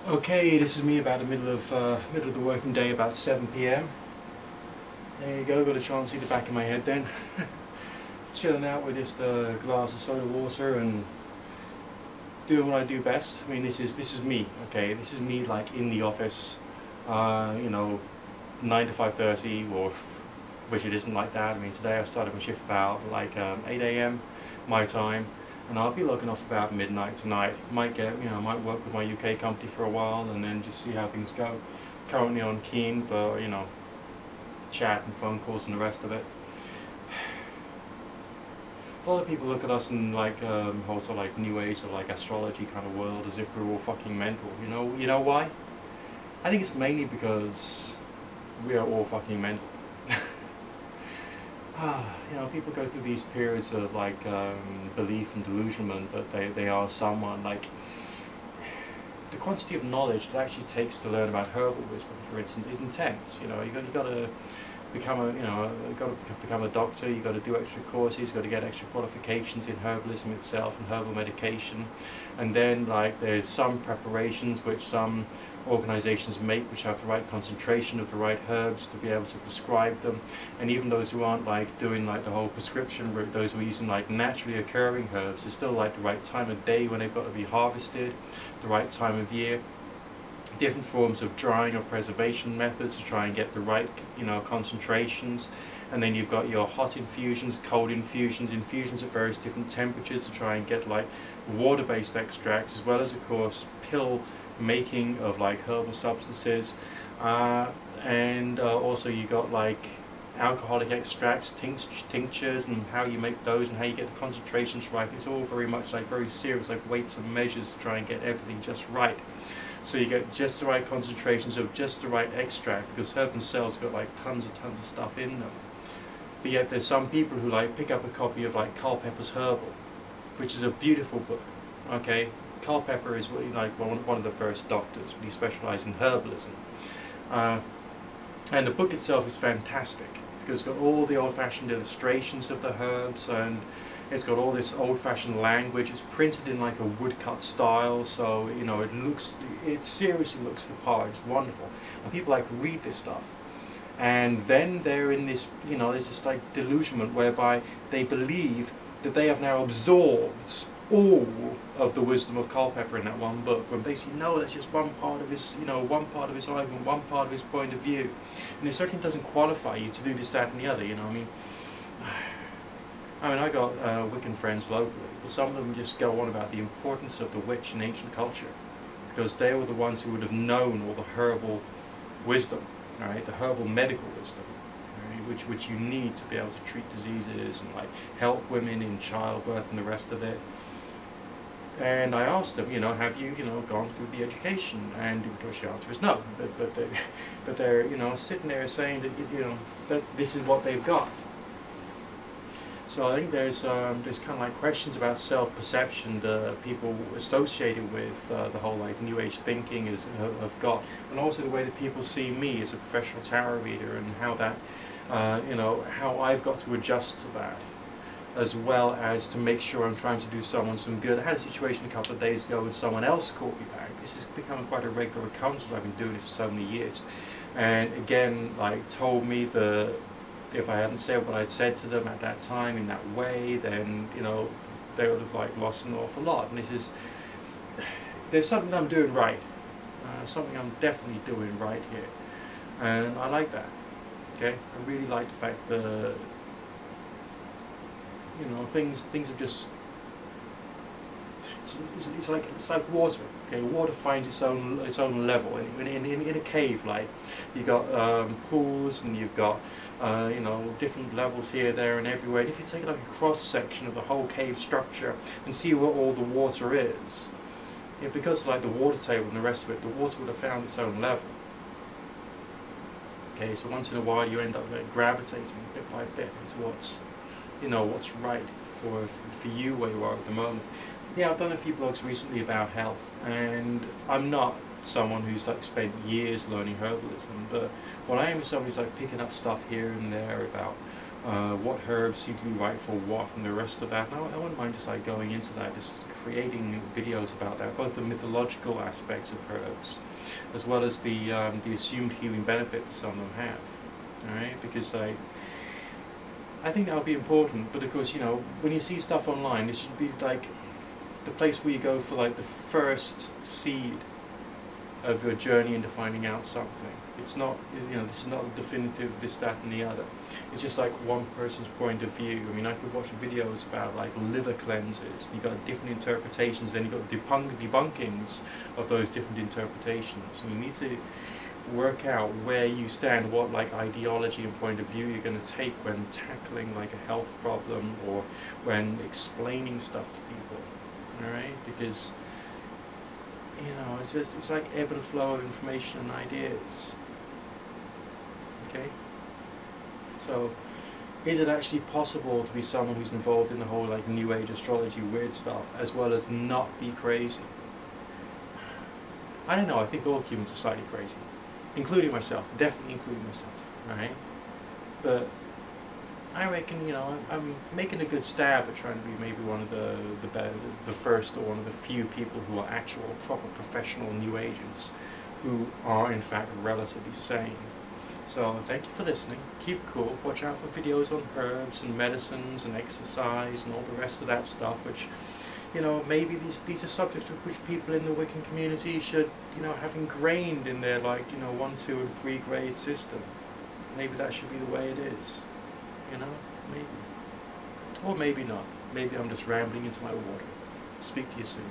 Okay, this is me about the middle of the working day, about 7 p.m. There you go, got a chance to see the back of my head then. Chilling out with just a glass of soda water and doing what I do best. I mean, this is me, okay? This is me like in the office, you know, 9 to 5:30, or which it isn't like that. I mean, today I started my shift about like 8 a.m. my time, and I'll be looking off about midnight tonight. Might might work with my UK company for a while and then just see how things go. Currently on keen for, chat and phone calls and the rest of it. A lot of people look at us in like also like New Age or like astrology kind of world as if we're all fucking mental. You know why? I think it's mainly because we are all fucking mental. People go through these periods of like belief and delusionment that they are someone. Like the quantity of knowledge that actually takes to learn about herbal wisdom, for instance, is intense. You got to become a doctor. You got to do extra courses. You got to get extra qualifications in herbalism itself and herbal medication, and then like there's some preparations which some organizations make which have the right concentration of the right herbs to be able to prescribe them. And even those who aren't like doing like the whole prescription route, those who are using like naturally occurring herbs, it's still like the right time of day when they've got to be harvested, the right time of year, different forms of drying or preservation methods to try and get the right concentrations. And then you've got your hot infusions, cold infusions, infusions at various different temperatures to try and get like water-based extracts, as well as of course pill making of like herbal substances, and also you got like alcoholic extracts, tinctures, and how you make those and how you get the concentrations right. It's all very much like very serious, like weights and measures to try and get everything just right. So you get just the right concentrations of just the right extract, because herb themselves got like tons of stuff in them. But yet there's some people who like pick up a copy of like Culpeper's Herbal, which is a beautiful book. Okay, Culpeper is like one of the first doctors, but he specialised in herbalism. And the book itself is fantastic because it's got all the old-fashioned illustrations of the herbs, and it's got all this old-fashioned language. It's printed in like a woodcut style, so it seriously looks the part. It's wonderful, and people like read this stuff, and then they're in this, there's this like delusionment whereby they believe that they have now absorbed all of the wisdom of Culpeper in that one book, when basically no, that's just one part of his, one part of his argument, one part of his point of view, and it certainly doesn't qualify you to do this, that, and the other. I got Wiccan friends locally, but some of them just go on about the importance of the witch in ancient culture, because they were the ones who would have known all the herbal wisdom, right, the herbal medical wisdom, right, which you need to be able to treat diseases and like help women in childbirth and the rest of it. And I asked them, have you, gone through the education? And of course the answer is no. But they're, sitting there saying that, that this is what they've got. So I think there's kind of like questions about self-perception that people associated with the whole like New Age thinking have got, and also the way that people see me as a professional tarot reader, and how that, how I've got to adjust to that, as well as to make sure I'm trying to do someone some good. I had a situation a couple of days ago when someone else called me back. This has become quite a regular occurrence. I've been doing this for so many years, and again, like told me that if I hadn't said what I'd said to them at that time in that way, then they would have like lost an awful lot. And there's something I'm doing right, something I'm definitely doing right here, and I like that. Okay, I really like the fact that things are just, it's like water. Okay, water finds its own level in a cave. Like you've got pools, and you've got different levels here, there, and everywhere. And if you take like a cross section of the whole cave structure and see where all the water is, because of like the water table and the rest of it, the water would have found its own level. Okay, so once in a while you end up like gravitating bit by bit into what's right for you where you are at the moment. Yeah, I've done a few blogs recently about health, and I'm not someone who's like spent years learning herbalism, but what I am is someone who's like picking up stuff here and there about what herbs seem to be right for what, and the rest of that. And I wouldn't mind just like going into that, just creating videos about that, both the mythological aspects of herbs, as well as the assumed healing benefit that some of them have. All right, because I think that would be important. But of course, you know, when you see stuff online, this should be like the place where you go for like the first seed of your journey into finding out something. It's not, you know, this is not a definitive this, that and the other. It's just like one person's point of view. I mean, I could watch videos about like liver cleanses. You've got different interpretations, then you've got debunkings of those different interpretations. And you need to work out where you stand, what like ideology and point of view you're going to take when tackling like a health problem or when explaining stuff to people. Alright? Because, you know, it's like ebb and flow of information and ideas. Okay? So, is it actually possible to be someone who's involved in the whole like New Age astrology weird stuff as well as not be crazy? I don't know, I think all humans are slightly crazy. Including myself, definitely including myself, right? But I reckon, you know, I'm making a good stab at trying to be maybe one of the first or one of the few people who are actual, proper, professional New Agers who are in fact relatively sane. So thank you for listening. Keep cool. Watch out for videos on herbs and medicines and exercise and all the rest of that stuff, which, you know, maybe these are subjects which people in the Wiccan community should, you know, have ingrained in their, like, you know, 1, 2 and 3 grade system. Maybe that should be the way it is. You know, maybe. Or maybe not. Maybe I'm just rambling into my water. Speak to you soon.